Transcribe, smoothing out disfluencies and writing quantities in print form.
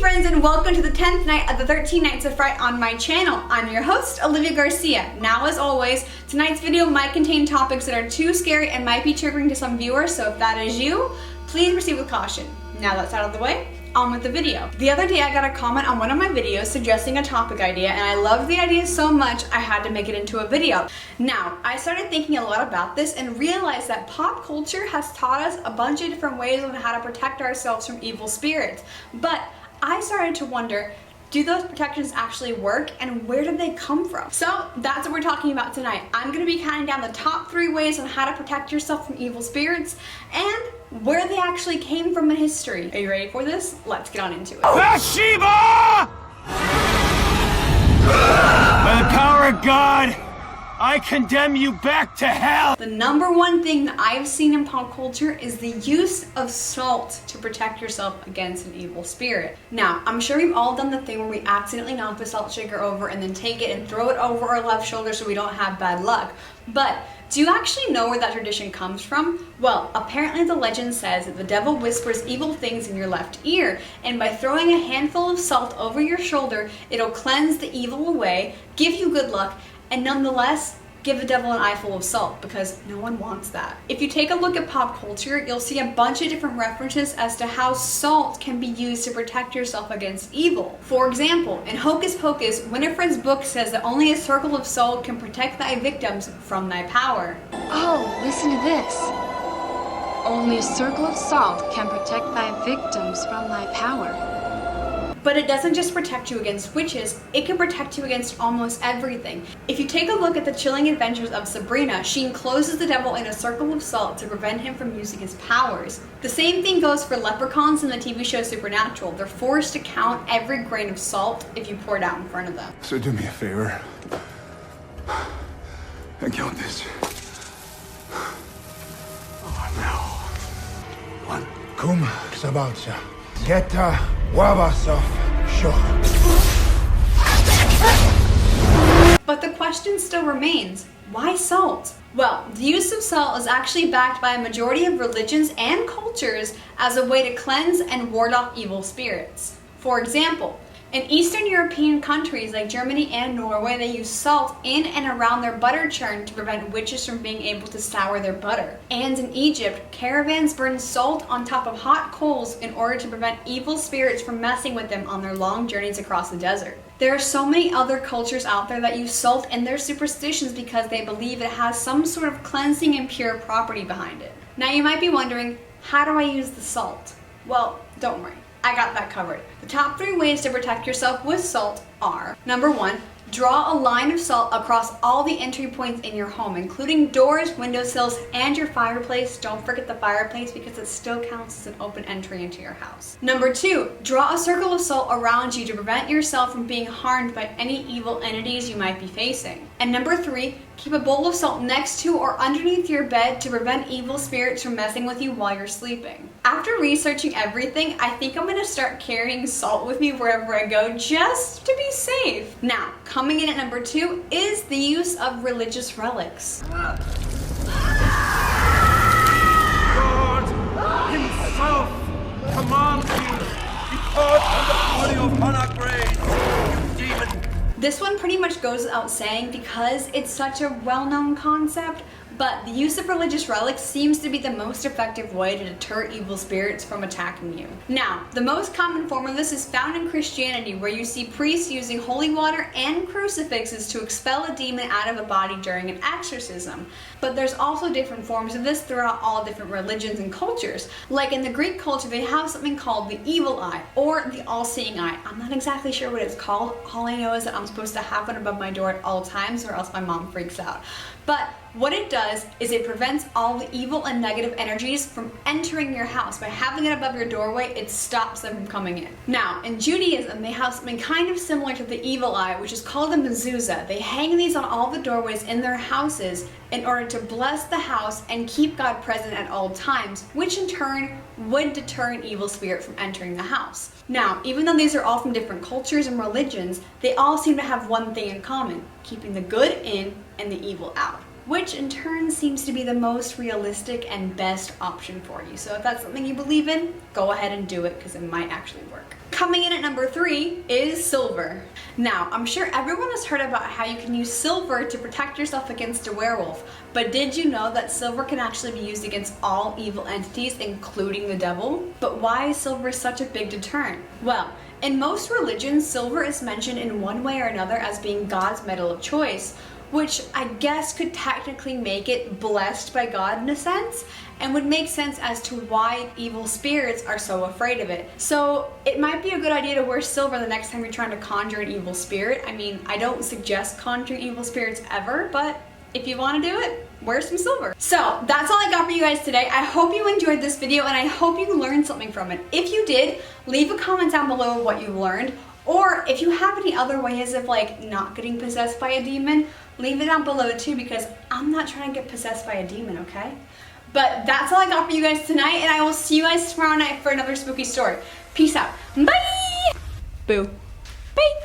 friends, and welcome to the 10th night of the 13 Nights of Fright on my channel. I'm your host, Olivia Garcia. Now, as always, tonight's video might contain topics that are too scary and might be triggering to some viewers, so if that is you, please proceed with caution. Now that's out of the way, on with the video. The other day I got a comment on one of my videos suggesting a topic idea, and I loved the idea so much I had to make it into a video. Now, I started thinking a lot about this and realized that pop culture has taught us a bunch of different ways on how to protect ourselves from evil spirits. But I started to wonder, do those protections actually work, and where did they come from? So that's what we're talking about tonight. I'm going to be counting down the top 3 ways on how to protect yourself from evil spirits and where they actually came from in history. Are you ready for this? Let's get on into it. Bathsheba! By the power of God, I condemn you back to hell! The number one thing that I've seen in pop culture is the use of salt to protect yourself against an evil spirit. Now, I'm sure we've all done the thing where we accidentally knock the salt shaker over and then take it and throw it over our left shoulder so we don't have bad luck. But do you actually know where that tradition comes from? Well, apparently the legend says that the devil whispers evil things in your left ear, and by throwing a handful of salt over your shoulder, it'll cleanse the evil away, give you good luck, and nonetheless, give the devil an eyeful of salt, because no one wants that. If you take a look at pop culture, you'll see a bunch of different references as to how salt can be used to protect yourself against evil. For example, in Hocus Pocus, Winifred's book says that only a circle of salt can protect thy victims from thy power. Oh, listen to this. Only a circle of salt can protect thy victims from thy power. But it doesn't just protect you against witches, it can protect you against almost everything. If you take a look at the chilling adventures of Sabrina, she encloses the devil in a circle of salt to prevent him from using his powers. The same thing goes for leprechauns in the TV show Supernatural. They're forced to count every grain of salt if you pour it out in front of them. So do me a favor and count this. Oh no. One. Kum sabalsa. Geta wabasov sho. But the question still remains, why salt? Well, the use of salt is actually backed by a majority of religions and cultures as a way to cleanse and ward off evil spirits. For example, in Eastern European countries like Germany and Norway, they use salt in and around their butter churn to prevent witches from being able to sour their butter. And in Egypt, caravans burn salt on top of hot coals in order to prevent evil spirits from messing with them on their long journeys across the desert. There are so many other cultures out there that use salt in their superstitions because they believe it has some sort of cleansing and pure property behind it. Now you might be wondering, how do I use the salt? Well, don't worry. I got that covered. The top 3 ways to protect yourself with salt are: number 1, draw a line of salt across all the entry points in your home, including doors, windowsills, and your fireplace. Don't forget the fireplace because it still counts as an open entry into your house. Number 2, draw a circle of salt around you to prevent yourself from being harmed by any evil entities you might be facing. And number 3, keep a bowl of salt next to or underneath your bed to prevent evil spirits from messing with you while you're sleeping. After researching everything, I think I'm gonna start carrying salt with me wherever I go just to be safe. Now, coming in at number 2 is the use of religious relics. God himself commands you, depart from the body of Hanagrade, you demon. This one pretty much goes without saying because it's such a well-known concept, but the use of religious relics seems to be the most effective way to deter evil spirits from attacking you. Now, the most common form of this is found in Christianity, where you see priests using holy water and crucifixes to expel a demon out of a body during an exorcism. But there's also different forms of this throughout all different religions and cultures. Like in the Greek culture, they have something called the evil eye, or the all-seeing eye. I'm not exactly sure what it's called. All I know is that I'm supposed to have one above my door at all times, or else my mom freaks out. But what it does is it prevents all the evil and negative energies from entering your house. By having it above your doorway, it stops them from coming in. Now, in Judaism, they have something kind of similar to the evil eye, which is called a mezuzah. They hang these on all the doorways in their houses in order to bless the house and keep God present at all times, which in turn would deter an evil spirit from entering the house. Now, even though these are all from different cultures and religions, they all seem to have one thing in common: keeping the good in and the evil out. which in turn seems to be the most realistic and best option for you. So if that's something you believe in, go ahead and do it because it might actually work. Coming in at number 3 is silver. Now, I'm sure everyone has heard about how you can use silver to protect yourself against a werewolf, but did you know that silver can actually be used against all evil entities, including the devil? But why is silver such a big deterrent? Well, in most religions, silver is mentioned in one way or another as being God's metal of choice, which I guess could technically make it blessed by God in a sense, and would make sense as to why evil spirits are so afraid of it. So it might be a good idea to wear silver the next time you're trying to conjure an evil spirit. I mean, I don't suggest conjuring evil spirits ever, but if you want to do it, wear some silver. So that's all I got for you guys today. I hope you enjoyed this video and I hope you learned something from it. If you did, leave a comment down below of what you learned, or if you have any other ways of like not getting possessed by a demon, leave it down below too, because I'm not trying to get possessed by a demon, okay? But that's all I got for you guys tonight, and I will see you guys tomorrow night for another spooky story. Peace out. Bye! Boo. Bye!